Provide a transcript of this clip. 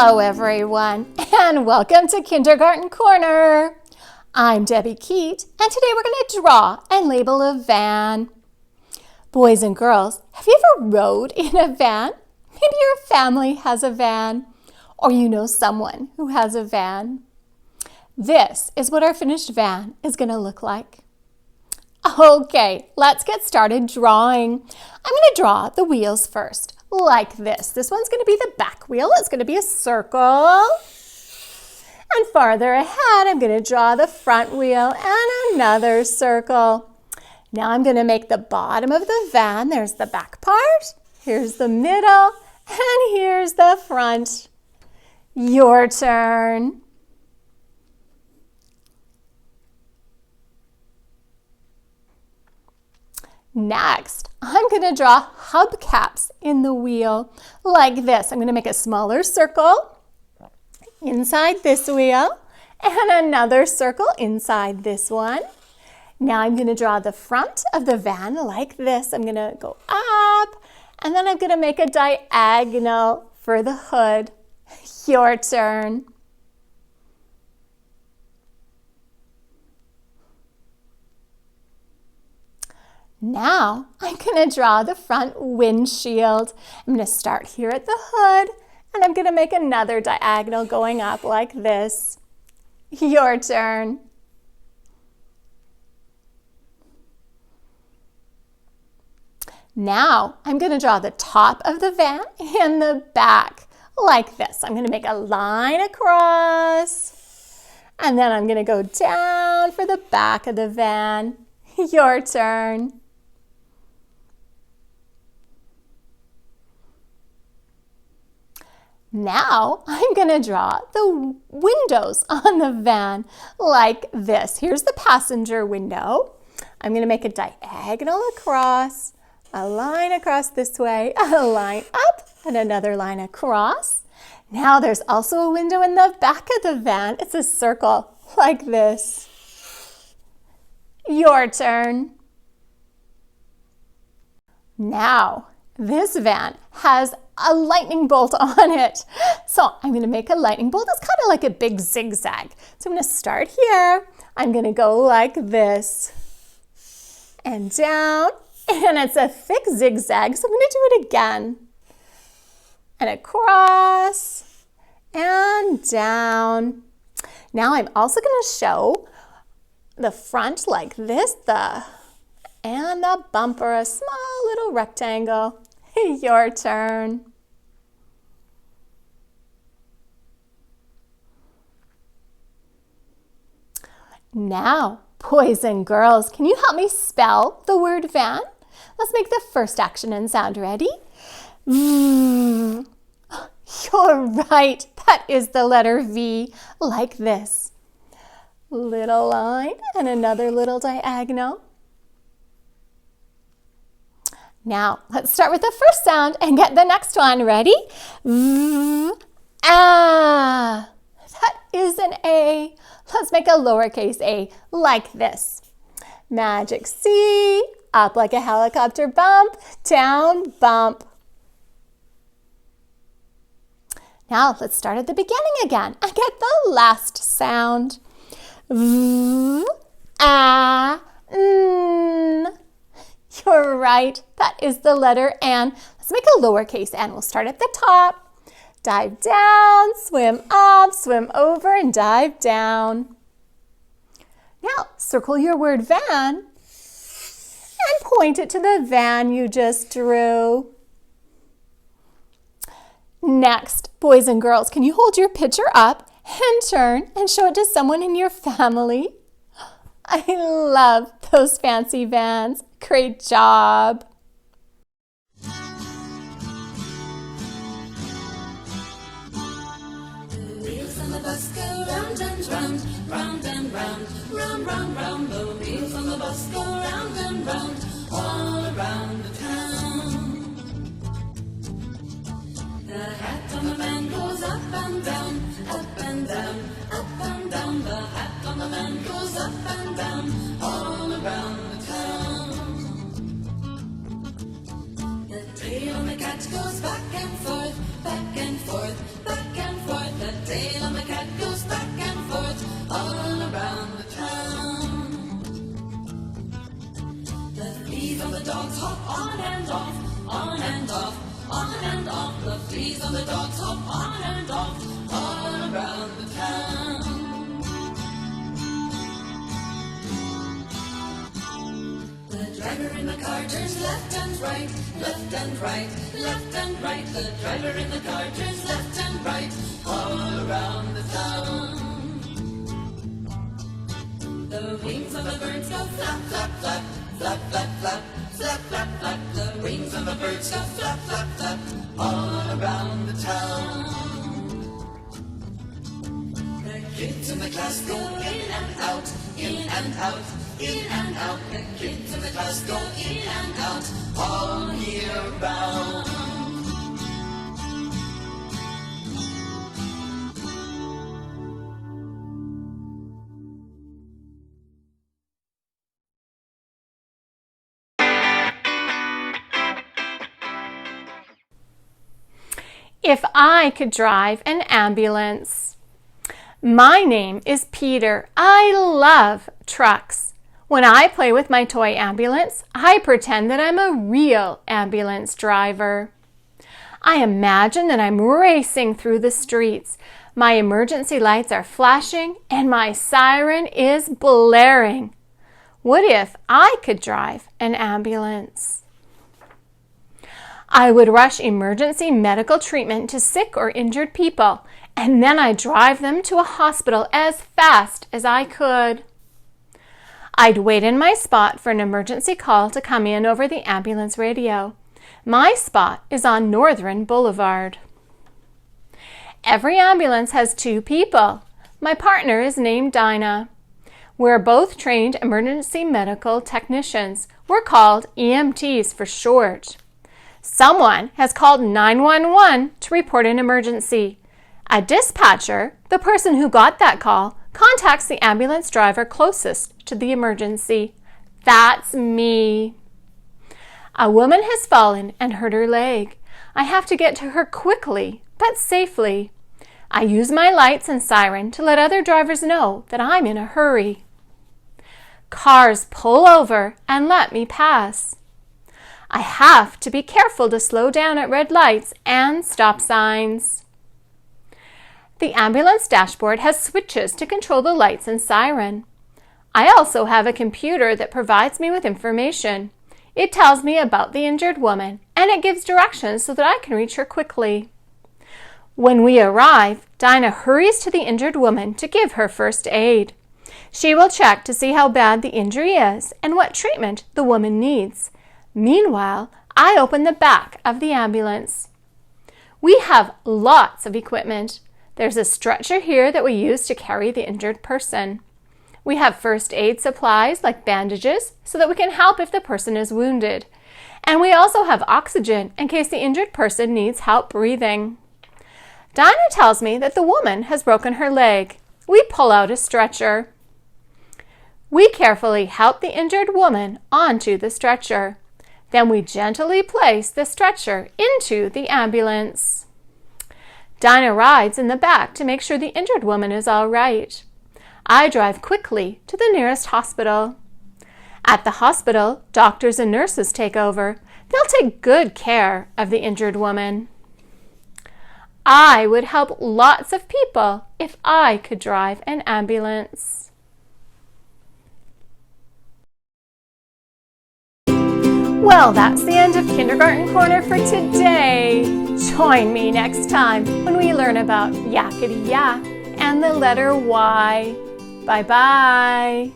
Hello everyone, and welcome to Kindergarten Corner. I'm Debbie Keet, and today we're going to draw and label a van. Boys and girls, have you ever rode in a van? Maybe your family has a van, or you know someone who has a van. This is what our finished van is going to look like. Okay, let's get started drawing. I'm going to draw the wheels first, like this. This one's going to be the back wheel. It's going to be a circle. And farther ahead, I'm going to draw the front wheel and another circle. Now I'm going to make the bottom of the van. There's the back part. Here's the middle. And here's the front. Your turn. Next, I'm going to draw hubcaps in the wheel like this. I'm going to make a smaller circle inside this wheel and another circle inside this one. Now I'm going to draw the front of the van like this. I'm going to go up and then I'm going to make a diagonal for the hood. Your turn. Now I'm going to draw the front windshield. I'm going to start here at the hood and I'm going to make another diagonal going up like this. Your turn. Now I'm going to draw the top of the van and the back like this. I'm going to make a line across and then I'm going to go down for the back of the van. Your turn. Now I'm going to draw the windows on the van like this. Here's the passenger window. I'm going to make a diagonal across, a line across this way, a line up, and another line across. Now there's also a window in the back of the van. It's a circle like this. Your turn. Now, this van has a lightning bolt on it. So I'm going to make a lightning bolt. It's kind of like a big zigzag. So I'm going to start here. I'm going to go like this and down. And it's a thick zigzag. So I'm going to do it again. And across and down. Now I'm also going to show the front like this, and the bumper, a small little rectangle. Your turn. Now, boys and girls, can you help me spell the word van? Let's make the first action and sound. Ready? You're right. That is the letter V, like this. Little line and another little diagonal. Now, let's start with the first sound and get the next one. Ready? Ah. That is an A. Let's make a lowercase a like this. Magic C. Up like a helicopter bump. Down bump. Now, let's start at the beginning again and get the last sound. Ah. You're right. That is the letter N. Let's make a lowercase n. We'll start at the top. Dive down, swim up, swim over, and dive down. Now, circle your word van and point it to the van you just drew. Next, boys and girls, can you hold your picture up and turn and show it to someone in your family? I love those fancy vans. Great job. The wheels on the bus go round and round, round and round, round, round, round. The wheels on the bus go round and round, all around the town. The hat on the man goes up and down, up and down, up and down. The hat on the man goes up and down, all around the town. The tail on the cat goes back and forth, back and forth, back and forth. on the dogs hop on and off, on and off, on and off. The fleas on the dogs hop on and off, all around the town. The driver in the car turns left and right, left and right, left and right. The driver in the car turns left and right, all around the town. The wings of the birds go flap, flap, flap, flap, flap, flap, flap, flap, flap. The wings of the birds go flap, flap, flap, all around the town. The kids in the class go in and out, in and out, in and out. The kids in the class go in and out, all year round. If I could drive an ambulance. My name is Peter. I love trucks. When I play with my toy ambulance, I pretend that I'm a real ambulance driver. I imagine that I'm racing through the streets. My emergency lights are flashing and my siren is blaring. What if I could drive an ambulance? I would rush emergency medical treatment to sick or injured people, and then I'd drive them to a hospital as fast as I could. I'd wait in my spot for an emergency call to come in over the ambulance radio. My spot is on Northern Boulevard. Every ambulance has 2 people. My partner is named Dinah. We're both trained emergency medical technicians. We're called EMTs for short. Someone has called 911 to report an emergency. A dispatcher, the person who got that call, contacts the ambulance driver closest to the emergency. That's me. A woman has fallen and hurt her leg. I have to get to her quickly, but safely. I use my lights and siren to let other drivers know that I'm in a hurry. Cars pull over and let me pass. I have to be careful to slow down at red lights and stop signs. The ambulance dashboard has switches to control the lights and siren. I also have a computer that provides me with information. It tells me about the injured woman, and it gives directions so that I can reach her quickly. When we arrive, Dinah hurries to the injured woman to give her first aid. She will check to see how bad the injury is and what treatment the woman needs. Meanwhile, I open the back of the ambulance. We have lots of equipment. There's a stretcher here that we use to carry the injured person. We have first aid supplies like bandages so that we can help if the person is wounded. And we also have oxygen in case the injured person needs help breathing. Dinah tells me that the woman has broken her leg. We pull out a stretcher. We carefully help the injured woman onto the stretcher. Then we gently place the stretcher into the ambulance. Dinah rides in the back to make sure the injured woman is all right. I drive quickly to the nearest hospital. At the hospital, doctors and nurses take over. They'll take good care of the injured woman. I would help lots of people if I could drive an ambulance. Well, that's the end of Kindergarten Corner for today. Join me next time when we learn about yakety yak and the letter Y. Bye-bye.